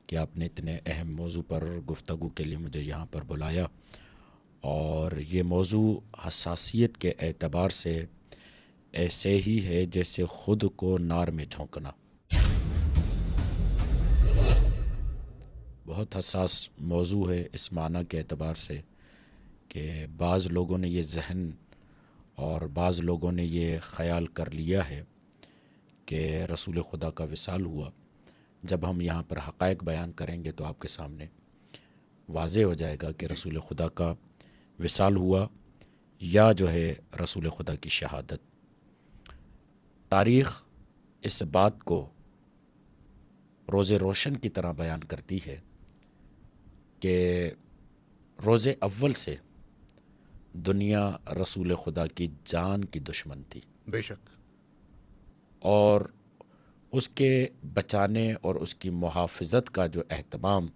کہ آپ نے اتنے اہم موضوع پر گفتگو کے لیے مجھے یہاں پر بلایا، اور یہ موضوع حساسیت کے اعتبار سے ایسے ہی ہے جیسے خود کو نار میں جھونکنا۔ بہت حساس موضوع ہے اس معنی کے اعتبار سے کہ بعض لوگوں نے یہ ذہن اور بعض لوگوں نے یہ خیال کر لیا ہے کہ رسول خدا کا وصال ہوا۔ جب ہم یہاں پر حقائق بیان کریں گے تو آپ کے سامنے واضح ہو جائے گا کہ رسول خدا کا وصال ہوا یا جو ہے رسول خدا کی شہادت۔ تاریخ اس بات کو روز روشن کی طرح بیان کرتی ہے کہ روز اول سے دنیا رسول خدا کی جان کی دشمن تھی، بے شک، اور اس کے بچانے اور اس کی محافظت کا جو اہتمام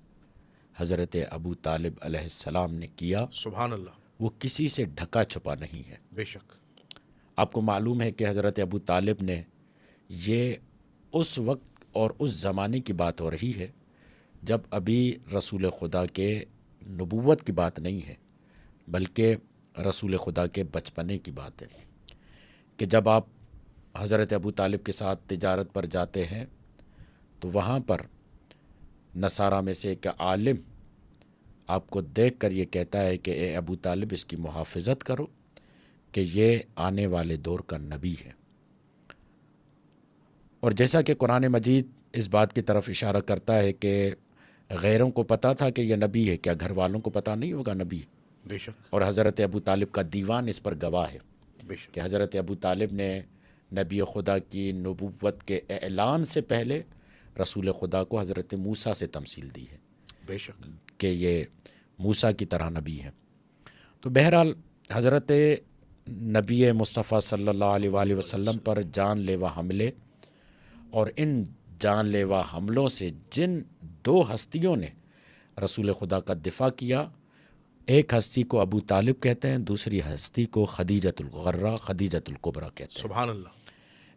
حضرت ابو طالب علیہ السلام نے کیا، سبحان اللہ، وہ کسی سے ڈھکا چھپا نہیں ہے۔ بے شک، آپ کو معلوم ہے کہ حضرت ابو طالب نے، یہ اس وقت اور اس زمانے کی بات ہو رہی ہے جب ابھی رسول خدا کے نبوت کی بات نہیں ہے، بلکہ رسول خدا کے بچپنے کی بات ہے، کہ جب آپ حضرت ابو طالب کے ساتھ تجارت پر جاتے ہیں تو وہاں پر نصارہ میں سے ایک عالم آپ کو دیکھ کر یہ کہتا ہے کہ اے ابو طالب، اس کی محافظت کرو کہ یہ آنے والے دور کا نبی ہے۔ اور جیسا کہ قرآن مجید اس بات کی طرف اشارہ کرتا ہے کہ غیروں کو پتہ تھا کہ یہ نبی ہے، کیا گھر والوں کو پتہ نہیں ہوگا نبی؟ بے شک، اور حضرت ابو طالب کا دیوان اس پر گواہ ہے بے شک، کہ حضرت ابو طالب نے نبی خدا کی نبوت کے اعلان سے پہلے رسول خدا کو حضرت موسیٰ سے تمثیل دی ہے بے شک، کہ یہ موسیٰ کی طرح نبی ہے۔ تو بہرحال حضرت نبی مصطفیٰ صلی اللہ علیہ وآلہ وسلم پر جان لیوا حملے، اور ان جان لیوا حملوں سے جن دو ہستیوں نے رسول خدا کا دفاع کیا، ایک ہستی کو ابو طالب کہتے ہیں، دوسری ہستی کو خدیجۃ الغرہ، خدیجۃ الکبریٰ کہتے ہیں۔ سبحان اللہ،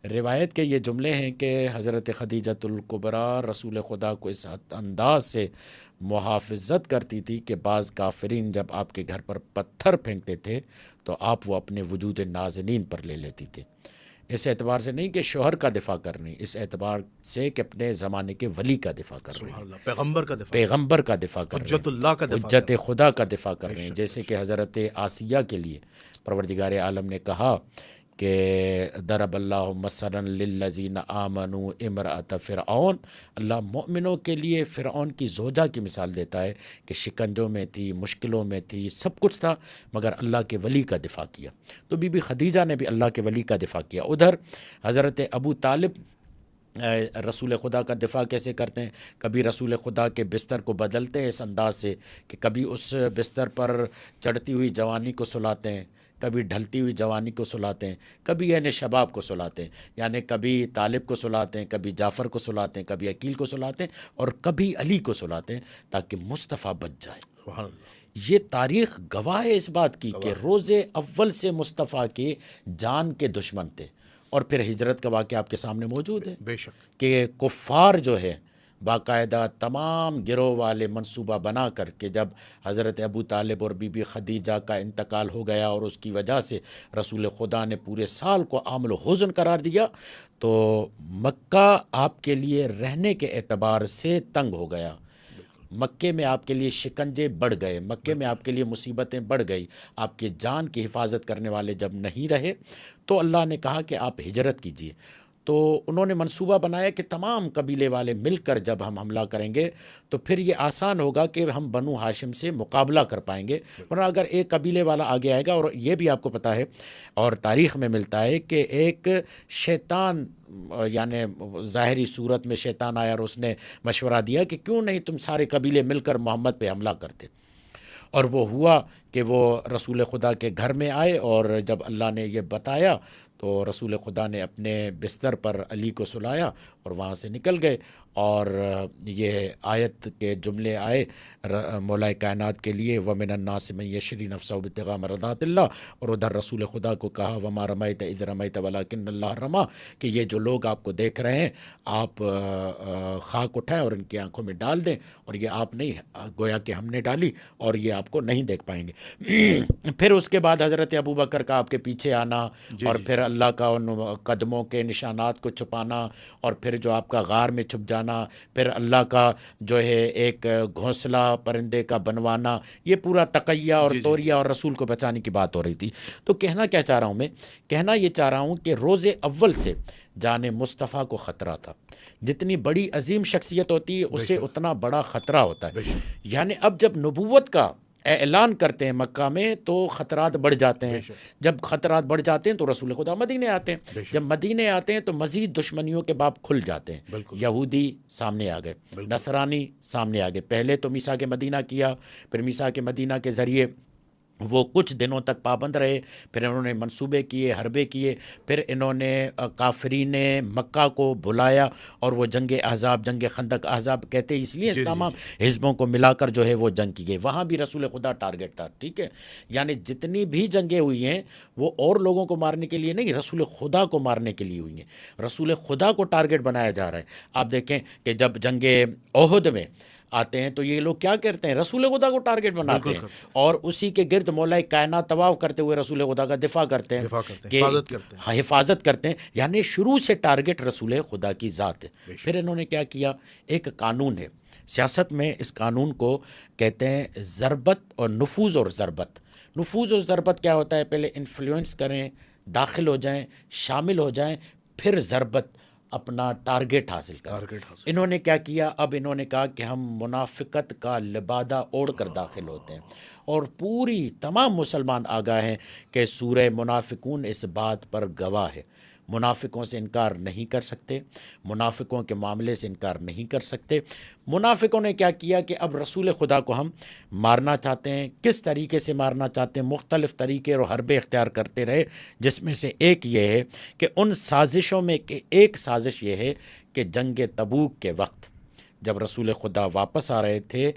روایت کے یہ جملے ہیں کہ حضرت خدیجۃ الکبریٰ رسول خدا کو اس انداز سے محافظت کرتی تھی کہ بعض کافرین جب آپ کے گھر پر پتھر پھینکتے تھے تو آپ وہ اپنے وجود نازنین پر لے لیتی تھی۔ اس اعتبار سے نہیں کہ شوہر کا دفاع کرنی، اس اعتبار سے کہ اپنے زمانے کے ولی کا دفاع کر رہے سبحان ہیں، اللہ، پیغمبر کا دفاع، پیغمبر کا دفاع کر رہے حجت ہیں، اللہ کا دفاع، حجت خدا کا دفاع کر رہے ہیں۔ جیسے کہ حضرت آسیہ کے لیے پروردگار عالم نے کہا کہ ضرب اللہ مثلا للذین آمنوا امرأۃ فرعون، اللہ مومنوں کے لیے فرعون کی زوجہ کی مثال دیتا ہے کہ شکنجوں میں تھی، مشکلوں میں تھی، سب کچھ تھا، مگر اللہ کے ولی کا دفاع کیا۔ تو بی بی خدیجہ نے بھی اللہ کے ولی کا دفاع کیا۔ ادھر حضرت ابو طالب رسول خدا کا دفاع کیسے کرتے ہیں؟ کبھی رسول خدا کے بستر کو بدلتے ہیں اس انداز سے کہ کبھی اس بستر پر چڑھتی ہوئی جوانی کو سلاتے ہیں، کبھی ڈھلتی ہوئی جوانی کو سلاتے ہیں، کبھی یعنی شباب کو سلاتے ہیں، یعنی کبھی طالب کو سلاتے ہیں، کبھی جعفر کو سلاتے ہیں، کبھی عقیل کو سلاتے ہیں، اور کبھی علی کو سلاتے ہیں تاکہ مصطفیٰ بچ جائے۔ سبحان اللہ، یہ تاریخ گواہ ہے اس بات کی کہ روز اول سے مصطفیٰ کے جان کے دشمن تھے۔ اور پھر ہجرت کا واقعہ آپ کے سامنے موجود ہے بے شک، کہ کفار جو ہے باقاعدہ تمام گروہ والے منصوبہ بنا کر کے جب حضرت ابو طالب اور بی بی خدیجہ کا انتقال ہو گیا اور اس کی وجہ سے رسول خدا نے پورے سال کو عامل و حزن قرار دیا، تو مکہ آپ کے لیے رہنے کے اعتبار سے تنگ ہو گیا، مکے میں آپ کے لیے شکنجے بڑھ گئے، مکے میں آپ کے لیے مصیبتیں بڑھ گئی، آپ کی جان کی حفاظت کرنے والے جب نہیں رہے تو اللہ نے کہا کہ آپ ہجرت کیجیے۔ تو انہوں نے منصوبہ بنایا کہ تمام قبیلے والے مل کر جب ہم حملہ کریں گے تو پھر یہ آسان ہوگا کہ ہم بنو ہاشم سے مقابلہ کر پائیں گے، ورنہ اگر ایک قبیلے والا آگے آئے گا، اور یہ بھی آپ کو پتہ ہے اور تاریخ میں ملتا ہے کہ ایک شیطان، یعنی ظاہری صورت میں شیطان آیا اور اس نے مشورہ دیا کہ کیوں نہیں تم سارے قبیلے مل کر محمد پہ حملہ کرتے، اور وہ ہوا کہ وہ رسول خدا کے گھر میں آئے، اور جب اللہ نے یہ بتایا تو رسول خدا نے اپنے بستر پر علی کو سلایا اور وہاں سے نکل گئے، اور یہ آیت کے جملے آئے مولا کائنات کے لیے، وَمِنَ النَّاسِ مَن يَشْرِي نَفْسَهُ ابْتِغَاءَ مَرْضَاتِ اللَّهِ، اور ادھر رسول خدا کو کہا وَمَا رَمَيْتَ إِذْ رَمَيْتَ وَلَكِنَّ اللَّهَ رَمَى، کہ یہ جو لوگ آپ کو دیکھ رہے ہیں آپ خاک اٹھائیں اور ان کی آنکھوں میں ڈال دیں، اور یہ آپ نہیں، گویا کہ ہم نے ڈالی اور یہ آپ کو نہیں دیکھ پائیں گے۔ پھر اس کے بعد حضرت ابوبکر کا آپ کے پیچھے آنا، اور پھر اللہ کا ان قدموں کے نشانات کو چھپانا، اور پھر جو آپ کا غار میں چھپ جانا، پھر اللہ کا جو ہے ایک گھونسلہ پرندے کا بنوانا، یہ پورا تقیہ اور توریہ اور رسول کو بچانے کی بات ہو رہی تھی۔ تو کہنا کیا چاہ رہا ہوں میں، کہنا یہ چاہ رہا ہوں کہ روز اول سے جان مصطفیٰ کو خطرہ تھا۔ جتنی بڑی عظیم شخصیت ہوتی ہے اسے اتنا بڑا خطرہ ہوتا ہے، یعنی اب جب نبوت کا اعلان کرتے ہیں مکہ میں تو خطرات بڑھ جاتے ہیں، جب خطرات بڑھ جاتے ہیں تو رسول خدا مدینے آتے ہیں، جب مدینے آتے ہیں تو مزید دشمنیوں کے باب کھل جاتے ہیں۔ یہودی سامنے آ گئے، نصرانی سامنے آ گئے، پہلے تو میثاق مدینہ کیا، پھر میثاق مدینہ کے ذریعے وہ کچھ دنوں تک پابند رہے، پھر انہوں نے منصوبے کیے، حربے کیے، پھر انہوں نے کافرین مکہ کو بلایا، اور وہ جنگ احزاب، جنگ خندق، احزاب کہتے ہیں اس لیے تمام حزبوں کو ملا کر جو ہے وہ جنگ کی گئی، وہاں بھی رسول خدا ٹارگٹ تھا، ٹھیک ہے۔ یعنی جتنی بھی جنگیں ہوئی ہیں وہ اور لوگوں کو مارنے کے لیے نہیں، رسول خدا کو مارنے کے لیے ہوئی ہیں، رسول خدا کو ٹارگٹ بنایا جا رہا ہے۔ آپ دیکھیں کہ جب جنگ احد میں آتے ہیں تو یہ لوگ کیا کرتے ہیں، رسول خدا کو ٹارگٹ بناتے ہیں، اور اسی کے گرد مولا کائنات طواف کرتے ہوئے رسول خدا کا دفاع کرتے ہیں، حفاظت کرتے ہیں، یعنی شروع سے ٹارگٹ رسول خدا کی ذات ہے۔ پھر انہوں نے کیا کیا، ایک قانون ہے سیاست میں، اس قانون کو کہتے ہیں ضربت اور نفوذ اور ضربت۔ نفوذ اور ضربت کیا ہوتا ہے، پہلے انفلوئنس کریں، داخل ہو جائیں، شامل ہو جائیں، پھر ضربت، اپنا ٹارگٹ حاصل کریں۔ انہوں نے کیا کیا، اب انہوں نے کہا کہ ہم منافقت کا لبادہ اوڑھ کر داخل ہوتے ہیں، اور پوری تمام مسلمان آگاہ ہیں کہ سورہ منافقون اس بات پر گواہ ہے، منافقوں سے انکار نہیں کر سکتے، منافقوں کے معاملے سے انکار نہیں کر سکتے۔ منافقوں نے کیا کیا کہ اب رسول خدا کو ہم مارنا چاہتے ہیں، کس طریقے سے مارنا چاہتے ہیں، مختلف طریقے اور حربے اختیار کرتے رہے، جس میں سے ایک یہ ہے کہ ان سازشوں میں ایک سازش یہ ہے کہ جنگ تبوک کے وقت جب رسول خدا واپس آ رہے تھے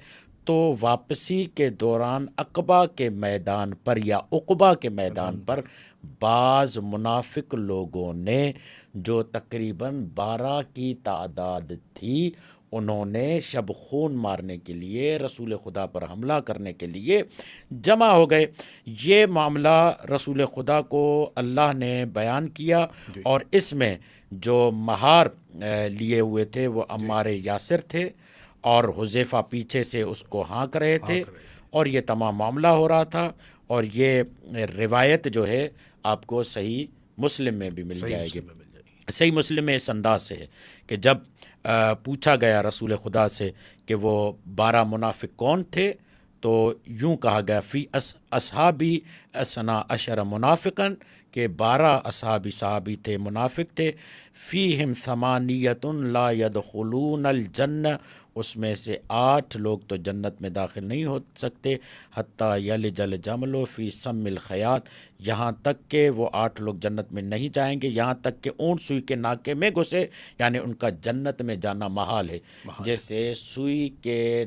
تو واپسی کے دوران عقبہ کے میدان پر یا عقبہ کے میدان پر بعض منافق لوگوں نے، جو تقریباً 12 کی تعداد تھی، انہوں نے شب خون مارنے کے لیے، رسول خدا پر حملہ کرنے کے لیے جمع ہو گئے۔ یہ معاملہ رسول خدا کو اللہ نے بیان کیا، اور اس میں جو مہار لیے ہوئے تھے وہ عمار یاسر تھے، اور حذیفہ پیچھے سے اس کو ہانک رہے تھے، اور یہ تمام معاملہ ہو رہا تھا۔ اور یہ روایت جو ہے آپ کو صحیح مسلم میں بھی مل جائے گی۔ صحیح مسلم میں اس انداز سے ہے کہ جب پوچھا گیا رسول خدا سے کہ وہ 12 منافق کون تھے، تو یوں کہا گیا فی اصحابی اسنا عشر منافقن، کہ 12 صحابی تھے، منافق تھے، فیہم ثمانیۃ لا یدخلون الجنہ، اس میں سے 8 لوگ تو جنت میں داخل نہیں ہو سکتے، حتیٰ یلج الجمل فی سم الخیاط، یہاں تک کہ وہ 8 لوگ جنت میں نہیں جائیں گے یہاں تک کہ اونٹ سوئی کے ناکے میں گھسے، یعنی ان کا جنت میں جانا محال ہے۔ جیسے سوئی کے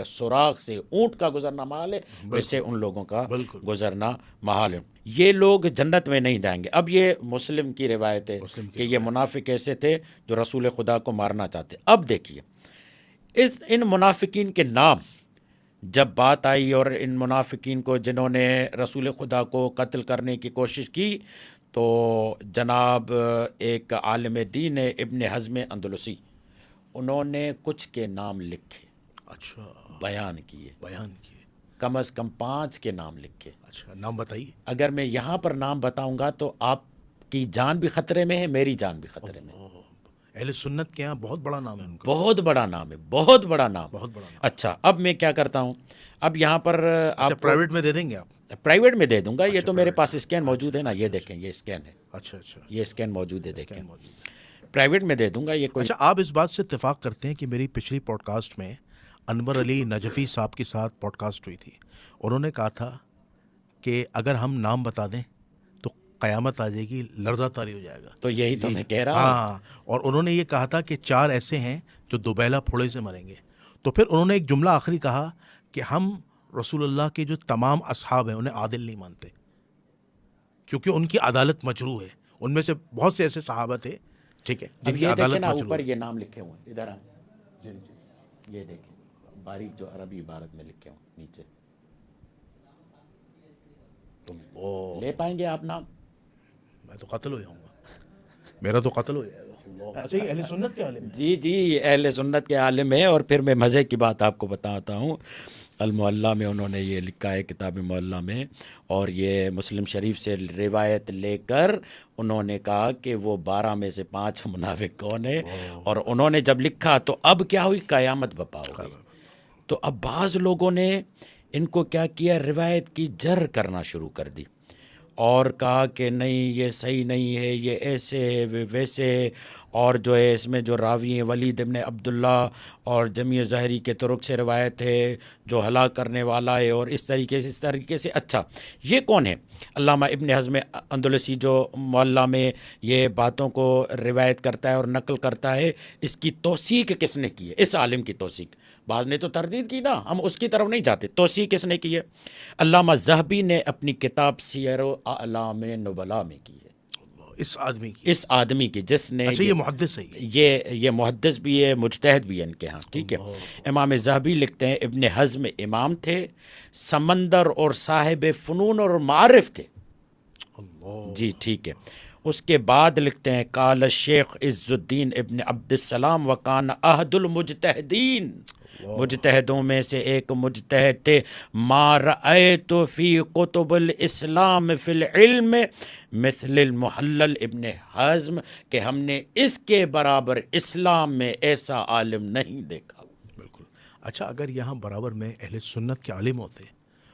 سوراخ سے اونٹ کا گزرنا محال ہے، ویسے ان لوگوں کا گزرنا محال ہے۔ یہ لوگ جنت میں نہیں جائیں گے۔ اب یہ مسلم کی روایت ہے کہ یہ منافق ایسے تھے جو رسول خدا کو مارنا چاہتے۔ اب دیکھیے ان منافقین کے نام جب بات آئی، اور ان منافقین کو جنہوں نے رسول خدا کو قتل کرنے کی کوشش کی، تو جناب ایک عالم دین ابن حزم اندلسی، انہوں نے کچھ کے نام لکھے، بیان کیے، کم از کم 5 کے نام لکھے۔ اچھا، نام بتائیے۔ اگر میں یہاں پر نام بتاؤں گا تو آپ کی جان بھی خطرے میں ہے، میری جان بھی خطرے میں ہے۔ اہل سنت کے یہاں بہت بڑا نام ہے ان کا، بہت بڑا نام ہے، بہت بڑا نام۔ بہت بڑا نام۔ اچھا، اب میں کیا کرتا ہوں، اب یہاں پر آپ پرائیویٹ میں دے دیں گے آپ؟ پرائیویٹ میں دے دوں گا، یہ تو میرے پاس اسکین موجود ہے نا، یہ دیکھیں، یہ اسکین ہے، اچھا، یہ اسکین موجود ہے، دیکھیں، پرائیویٹ میں دے دوں گا یہ کوئی۔ اچھا، آپ اس بات سے اتفاق کرتے ہیں کہ میری پچھلی پوڈ کاسٹ میں انور علی نجفی صاحب کے ساتھ پوڈ کاسٹ ہوئی تھی، انہوں نے کہا تھا کہ اگر ہم نام بتا دیں تو قیامت آ جائے گی، لرزہ طاری ہو جائے گا. تو یہی تو میں کہہ رہا ہوں. ہاں، اور انہوں نے یہ کہا تھا کہ 4 ایسے ہیں جو دوبیلا پھوڑے سے مریں گے. تو پھر انہوں نے ایک جملہ آخری کہا کہ ہم رسول اللہ کے جو تمام اصحاب ہیں انہیں عادل نہیں مانتے، کیونکہ ان کی عدالت مجروح ہے. ان میں سے بہت سے ایسے صحابہ تھے، ٹھیک ہے، اب جن کی یہ دیکھیں عدالت نا مجروح اوپر ہے. یہ نام لکھے ہوئے ہیں، ادھر آئیں، یہ دیکھیں باریک جو عربی عبارت میں لکھے ہوئے نیچے. تم لے پائیں گے آپ نام؟ میں تو قتل ہو جاؤں گا، میرا تو قتل ہو جائے گا. اچھا، یہ اہل سنت کے عالم ہیں. جی جی، اہل سنت کے عالم ہے. اور پھر میں مزے کی بات آپ کو بتاتا ہوں، المحلہ میں انہوں نے یہ لکھا ہے، کتاب محلہ میں، اور یہ مسلم شریف سے روایت لے کر انہوں نے کہا کہ وہ 12 میں سے 5 منافق کون ہیں. اور انہوں نے جب لکھا تو اب کیا ہوئی، قیامت بپا ہو گئی. تو اب بعض لوگوں نے ان کو کیا کیا، روایت کی جر کرنا شروع کر دی اور کہا کہ نہیں یہ صحیح نہیں ہے، یہ ایسے ہے ویسے ہے. اور جو ہے اس میں جو راوی ہیں ولید ابن عبداللہ اور جمیع ظاہری کے طرق سے روایت ہے جو ہلاک کرنے والا ہے، اور اس طریقے سے. اچھا یہ کون ہے؟ علامہ ابن حزم اندلسی جو معلیٰ میں یہ باتوں کو روایت کرتا ہے اور نقل کرتا ہے، اس کی توثیق کس نے کی ہے؟ اس عالم کی توثیق. بعض نے تو تردید کی نا، ہم اس کی طرف نہیں جاتے. توثیق کس نے کی ہے؟ علامہ ذہبی نے اپنی کتاب سیر و اعلام نبلاء میں کی ہے. اس آدمی کی جس نے اچھا، یہ محدث ہے، یہ محدث بھی ہے، مجتہد بھی ہے ان کے ہاں، ٹھیک ہے. امام ذہبی لکھتے ہیں ابن حزم امام تھے، سمندر اور صاحب فنون اور معارف تھے. جی ٹھیک ہے. اس کے بعد لکھتے ہیں قال الشیخ عز الدین ابن عبد السلام وکان احد المجتہدین، مجتہدوں میں سے ایک مجتہد تھے. ما رأیت فی کتب الاسلام فی العلم مثل المحلل ابن حزم، کہ ہم نے اس کے برابر اسلام میں ایسا عالم نہیں دیکھا. بالکل. اچھا، اگر یہاں برابر میں اہل سنت کے عالم ہوتے،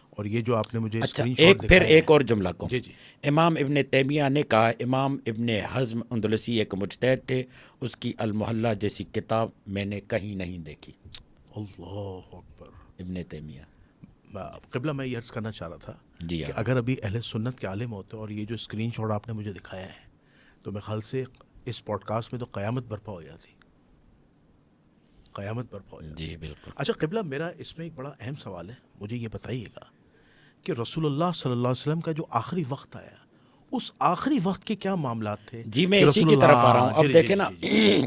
اور یہ جو آپ نے مجھے اچھا اسکرین شاٹ پھر دکھایا ایک ہے، اور جملہ کو، جی جی، امام ابن تیمیہ نے کہا امام ابن حزم اندلسی ایک مجتہد تھے، اس کی المحلہ جیسی کتاب میں نے کہیں نہیں دیکھی. اللہ اکبر. ابن تیمیہ. قبلہ میں یہ عرض کرنا چاہ رہا تھا جی کہ ہاں. اگر ابھی اہل سنت کے عالم ہوتے اور یہ جو اسکرین شاٹ آپ نے مجھے دکھایا ہے، تو میرے خیال سے اس پوڈ کاسٹ میں تو قیامت برپا ہو جاتی، قیامت برپا ہو جاتی. جی بالکل. اچھا قبلہ، میرا اس میں ایک بڑا اہم سوال ہے، مجھے یہ بتائیے گا کہ رسول اللہ صلی اللہ علیہ وسلم کا جو آخری وقت آیا، اس آخری وقت کے کیا معاملات تھے؟ جی میں کہ اسی رسول کی طرف آ رہا ہوں. اللہ، اب دیکھیں نا،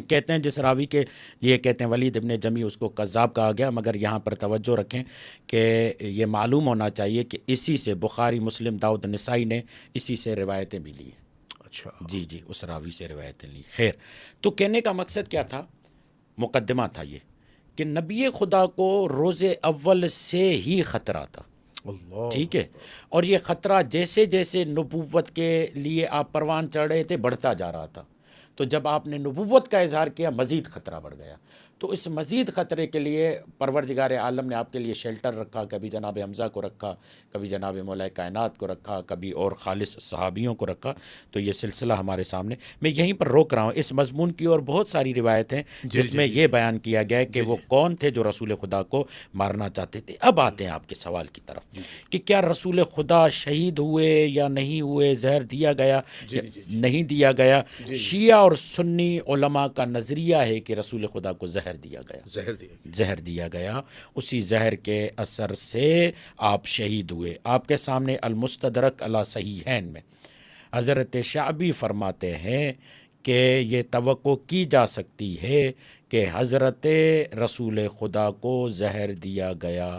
کہتے ہیں جس راوی کے لیے کہتے ہیں ولید ابن جمی، اس کو کذاب کہا گیا، مگر یہاں پر توجہ رکھیں کہ یہ معلوم ہونا چاہیے کہ اسی سے بخاری، مسلم، داؤد، نسائی نے اسی سے روایتیں بھی لی ہیں. اچھا، جی جی، اس راوی سے روایتیں لی. خیر، تو کہنے کا مقصد کیا تھا؟ مقدمہ تھا یہ کہ نبی خدا کو روز اول سے ہی خطرہ تھا. اللہ، ٹھیک ہے. اور یہ خطرہ جیسے جیسے نبوت کے لیے آپ پروان چڑھ رہے تھے بڑھتا جا رہا تھا. تو جب آپ نے نبوت کا اظہار کیا مزید خطرہ بڑھ گیا. تو اس مزید خطرے کے لیے پروردگار عالم نے آپ کے لیے شیلٹر رکھا، کبھی جناب حمزہ کو رکھا، کبھی جناب مولا کائنات کو رکھا، کبھی اور خالص صحابیوں کو رکھا. تو یہ سلسلہ ہمارے سامنے، میں یہیں پر روک رہا ہوں. اس مضمون کی اور بہت ساری روایتیں جس میں یہ بیان کیا گیا ہے کہ وہ کون تھے جو رسول خدا کو مارنا چاہتے تھے. اب آتے ہیں آپ کے سوال کی طرف کہ کیا رسول خدا شہید ہوئے یا نہیں ہوئے، زہر دیا گیا یا نہیں دیا گیا. شیعہ اور سنی علماء کا نظریہ ہے کہ رسول خدا کو زہر دیا گیا، زہر دیا گیا. اسی زہر کے اثر سے آپ شہید ہوئے. آپ کے سامنے المستدرک علی صحیحین میں حضرت شعبی فرماتے ہیں کہ یہ توقع کی جا سکتی ہے کہ حضرت رسول خدا کو زہر دیا گیا،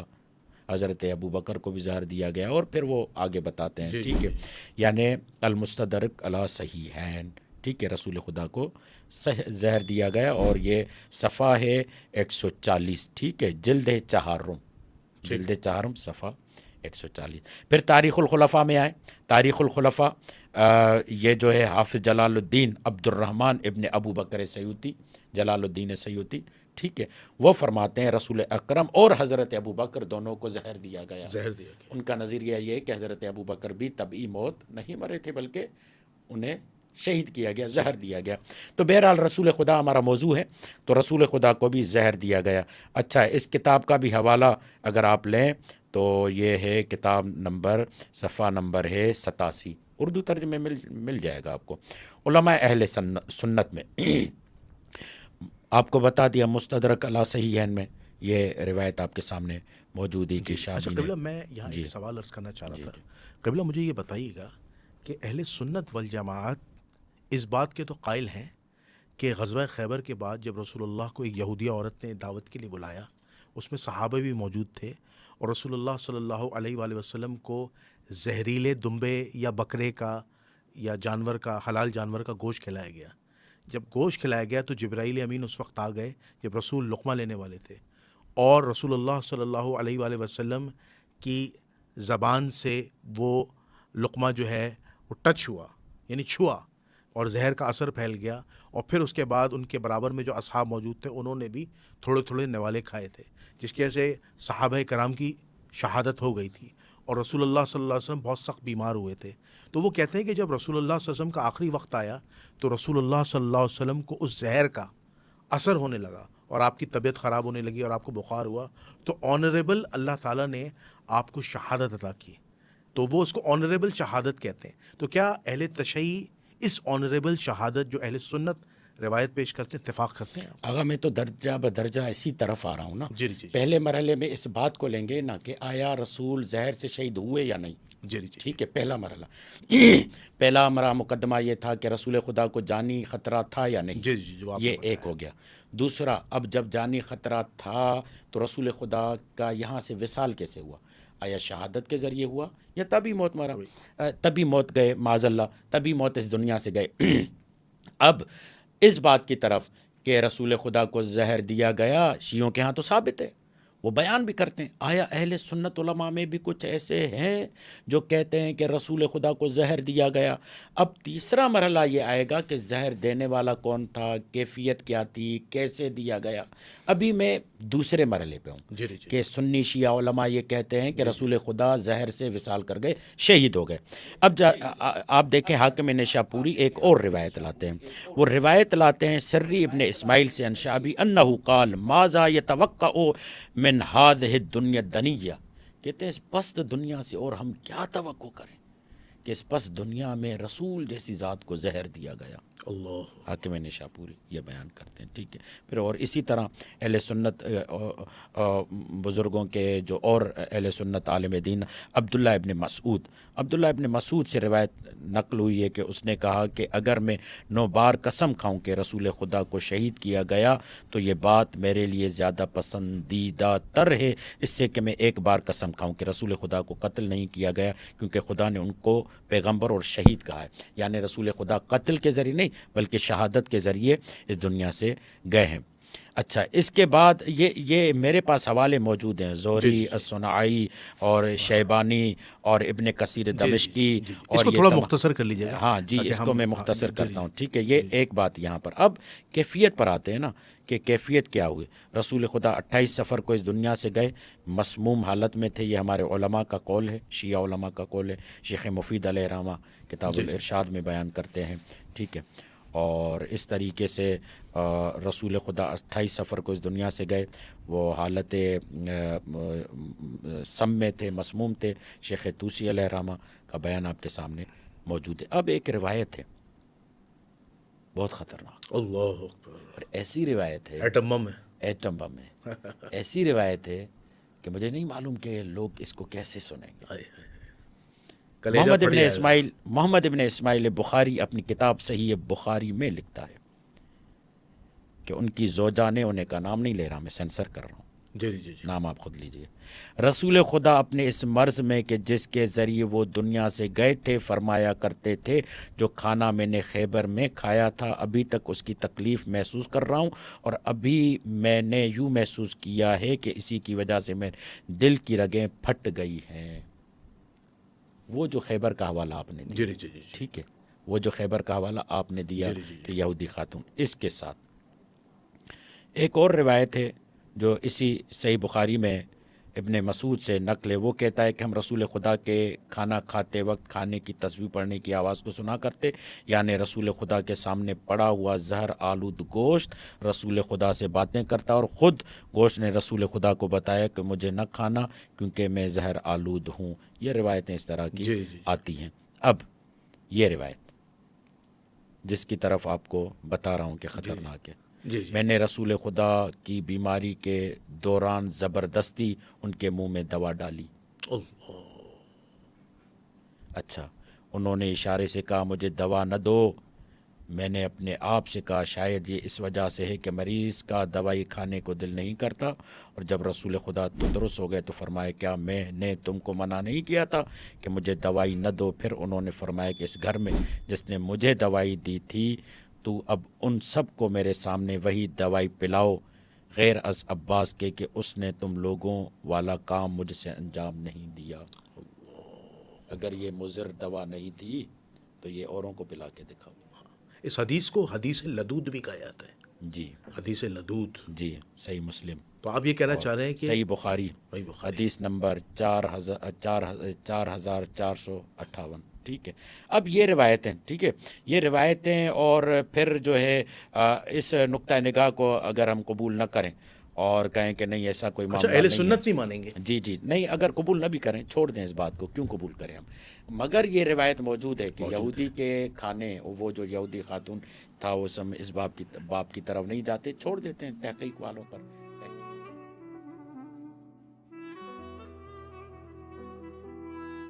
حضرت ابو بکر کو بھی زہر دیا گیا، اور پھر وہ آگے بتاتے ہیں. ٹھیک ہے، یعنی المستدرک علی صحیحین، ٹھیک ہے، رسول خدا کو زہر دیا گیا. اور یہ صفحہ ہے 140، ٹھیک ہے، جلد چہارم صفحہ 140. پھر تاریخ الخلفاء میں آئے. تاریخ الخلفاء یہ جو ہے حافظ جلال الدین عبد الرحمن ابن ابو بکر سیوطی، جلال الدین سیوطی، ٹھیک ہے، وہ فرماتے ہیں رسول اکرم اور حضرت ابو بکر دونوں کو زہر دیا گیا. ان کا نظریہ یہ ہے کہ حضرت ابو بکر بھی طبعی موت نہیں مرے تھے، بلکہ انہیں شہید کیا گیا، زہر دیا گیا. تو بہرحال رسول خدا ہمارا موضوع ہے، تو رسول خدا کو بھی زہر دیا گیا. اچھا، اس کتاب کا بھی حوالہ اگر آپ لیں تو یہ ہے کتاب نمبر، صفحہ نمبر ہے 87، اردو ترجمے مل جائے گا آپ کو. علماء اہل سنت میں آپ کو بتا دیا مستدرک علی صحیحین میں یہ روایت آپ کے سامنے موجود ہے کہ اچھا شابی قبلہ، نے. میں یہاں جی ایک سوال عرض کرنا چاہ رہا جی تھا. جی قبلہ مجھے یہ بتائیے گا کہ اہل سنت والجماعت اس بات کے تو قائل ہیں کہ غزوہ خیبر کے بعد جب رسول اللہ کو ایک یہودیہ عورت نے دعوت کے لیے بلایا، اس میں صحابہ بھی موجود تھے، اور رسول اللہ صلی اللہ علیہ وآلہ وسلم کو زہریلے دمبے یا بکرے کا یا جانور کا، حلال جانور کا گوشت کھلایا گیا. جب گوشت کھلایا گیا تو جبرائیل امین اس وقت آ گئے جب رسول لقمہ لینے والے تھے، اور رسول اللہ صلی اللہ علیہ وآلہ وسلم کی زبان سے وہ لقمہ جو ہے وہ ٹچ ہوا، یعنی چھوا، اور زہر کا اثر پھیل گیا. اور پھر اس کے بعد ان کے برابر میں جو اصحاب موجود تھے انہوں نے بھی تھوڑے تھوڑے نوالے کھائے تھے، جس کی وجہ سے صحابہ کرام کی شہادت ہو گئی تھی، اور رسول اللہ صلی اللہ علیہ وسلم بہت سخت بیمار ہوئے تھے. تو وہ کہتے ہیں کہ جب رسول اللہ صلی اللہ علیہ وسلم کا آخری وقت آیا تو رسول اللہ صلی اللہ علیہ وسلم کو اس زہر کا اثر ہونے لگا اور آپ کی طبیعت خراب ہونے لگی اور آپ کو بخار ہوا، تو آنریبل اللہ تعالیٰ نے آپ کو شہادت عطا کی، تو وہ اس کو آنریبل شہادت کہتے ہیں. تو کیا اہل تشیع اس آنریبل شہادت جو اہل سنت روایت پیش کرتے ہیں اتفاق کرتے ہیں؟ آغا میں تو درجہ بدرجہ اسی طرف آ رہا ہوں نا. جی جی پہلے مرحلے میں اس بات کو لیں گے نا کہ آیا رسول زہر سے شہید ہوئے یا نہیں. جی جی ٹھیک ہے، پہلا مرحلہ. پہلا ہمارا مقدمہ یہ تھا کہ رسول خدا کو جانی خطرہ تھا یا نہیں. جی جی جو آپ نے یہ ایک ہو گیا. دوسرا، اب جب جانی خطرہ تھا تو رسول خدا کا یہاں سے وصال کیسے ہوا؟ آیا شہادت کے ذریعے ہوا یا تبھی موت مرا، تبھی موت گئے معاذ اللہ، تبھی موت اس دنیا سے گئے. اب اس بات کی طرف کہ رسول خدا کو زہر دیا گیا، شیعوں کے ہاں تو ثابت ہے، وہ بیان بھی کرتے ہیں. آیا اہل سنت علماء میں بھی کچھ ایسے ہیں جو کہتے ہیں کہ رسول خدا کو زہر دیا گیا؟ اب تیسرا مرحلہ یہ آئے گا کہ زہر دینے والا کون تھا، کیفیت کیا تھی، کیسے دیا گیا. ابھی میں دوسرے مرحلے پہ ہوں جی جی کہ سنی شیعہ علماء یہ کہتے ہیں کہ رسول خدا زہر سے وصال کر گئے، شہید ہو گئے. اب آپ دیکھیں حاکم نشاپوری ایک اور روایت لاتے ہیں. وہ روایت لاتے ہیں سری ابن اسماعیل سے عن شعبی انہ قال ماذا یتوقع من هذه الدنیا الدنیہ، کہتے ہیں اس پست دنیا سے اور ہم کیا توقع کریں کہ اس پست دنیا میں رسول جیسی ذات کو زہر دیا گیا. اللہ. حاکم نشاپوری یہ بیان کرتے ہیں. ٹھیک ہے. پھر اور اسی طرح اہل سنت بزرگوں کے جو اور اہل سنت عالم دین عبداللہ ابن مسعود سے روایت نقل ہوئی ہے کہ اس نے کہا کہ اگر میں 9 بار قسم کھاؤں کہ رسول خدا کو شہید کیا گیا تو یہ بات میرے لیے زیادہ پسندیدہ تر ہے اس سے کہ میں 1 بار قسم کھاؤں کہ رسول خدا کو قتل نہیں کیا گیا، کیونکہ خدا نے ان کو پیغمبر اور شہید کہا ہے. یعنی رسول خدا قتل کے ذریعے نہیں بلکہ شہادت کے ذریعے اس دنیا سے گئے ہیں. اچھا، اس کے بعد یہ میرے پاس حوالے موجود ہیں، زہری، الصنعائی اور شیبانی اور ابن کثیر دمشقی. اس اور کو یہ تھوڑا مختصر کر لیجیے گا. ہاں جی، اس کو میں مختصر کرتا ہوں. ٹھیک ہے. یہ ایک بات یہاں پر. اب کیفیت پر آتے ہیں نا کہ کیفیت کیا ہوئی. رسول خدا 28 سفر کو اس دنیا سے گئے، مسموم حالت میں تھے. یہ ہمارے علماء کا قول ہے، شیعہ علماء کا قول ہے. شیخ مفید علیہ رحمہ کتاب الارشاد میں بیان کرتے ہیں. ٹھیک ہے. اور اس طریقے سے رسول خدا 28 سفر کو اس دنیا سے گئے، وہ حالت سم میں تھے، مسموم تھے. شیخ طوسی علیہ رحمہ کا بیان آپ کے سامنے موجود ہے. اب ایک روایت ہے بہت خطرناک، اللہ اکبر، اور ایسی روایت ہے ایٹم بم ہے. ایٹم بم ہے. ایسی روایت ہے کہ مجھے نہیں معلوم کہ لوگ اس کو کیسے سنیں گے. محمد ابن اسماعیل بخاری اپنی کتاب صحیح بخاری میں لکھتا ہے کہ ان کی زوجہ نے، انہیں کا نام نہیں لے رہا، میں سینسر کر رہا ہوں، جی نام آپ خود لیجئے. رسول خدا اپنے اس مرض میں کہ جس کے ذریعے وہ دنیا سے گئے تھے فرمایا کرتے تھے جو کھانا میں نے خیبر میں کھایا تھا ابھی تک اس کی تکلیف محسوس کر رہا ہوں، اور ابھی میں نے یوں محسوس کیا ہے کہ اسی کی وجہ سے میرے دل کی رگیں پھٹ گئی ہیں. وہ جو خیبر کا حوالہ آپ نے دیا، جی. ٹھیک ہے، وہ جو خیبر کا حوالہ آپ نے دیا کہ یہودی خاتون، اس کے ساتھ ایک اور روایت ہے جو اسی صحیح بخاری میں ابن مسعود سے نقل ہے. وہ کہتا ہے کہ ہم رسول خدا کے کھانا کھاتے وقت کھانے کی تسبیح پڑھنے کی آواز کو سنا کرتے، یعنی رسول خدا کے سامنے پڑا ہوا زہر آلود گوشت رسول خدا سے باتیں کرتا، اور خود گوشت نے رسول خدا کو بتایا کہ مجھے نہ کھانا کیونکہ میں زہر آلود ہوں. یہ روایتیں اس طرح کی آتی ہیں. اب یہ روایت جس کی طرف آپ کو بتا رہا ہوں کہ خطرناک ہے. جی جی میں نے رسول خدا کی بیماری کے دوران زبردستی ان کے منہ میں دوا ڈالی. اللہ. اچھا، انہوں نے اشارے سے کہا مجھے دوا نہ دو. میں نے اپنے آپ سے کہا شاید یہ اس وجہ سے ہے کہ مریض کا دوائی کھانے کو دل نہیں کرتا. اور جب رسول خدا تندرست ہو گئے تو فرمایا کیا میں نے تم کو منع نہیں کیا تھا کہ مجھے دوائی نہ دو؟ پھر انہوں نے فرمایا کہ اس گھر میں جس نے مجھے دوائی دی تھی تو اب ان سب کو میرے سامنے وہی دوائی پلاؤ غیر از عباس کے کہ اس نے تم لوگوں والا کام مجھ سے انجام نہیں دیا. اگر یہ مضر دوا نہیں تھی تو یہ اوروں کو پلا کے دکھاؤ. اس حدیث کو حدیث لدود بھی کہا جاتا ہے. جی حدیث لدود. جی، صحیح مسلم، تو آپ یہ کہنا چاہ رہے ہیں کہ صحیح بخاری، صحیح بخاری. حدیث نمبر 4458. ٹھیک ہے. اب یہ روایتیں، ٹھیک ہے، یہ روایتیں اور پھر جو ہے اس نقطہ نگاہ کو اگر ہم قبول نہ کریں اور کہیں کہ نہیں ایسا کوئی اچھا معاملہ اہل نہیں سنت ہے، نہیں مانیں گے. جی جی نہیں، اگر قبول نہ بھی کریں چھوڑ دیں اس بات کو، کیوں قبول کریں ہم. مگر یہ روایت موجود ہے کہ موجود یہودی کے کھانے، وہ جو یہودی خاتون تھا وہ سب اس باپ کی طرف نہیں جاتے، چھوڑ دیتے ہیں تحقیق والوں پر.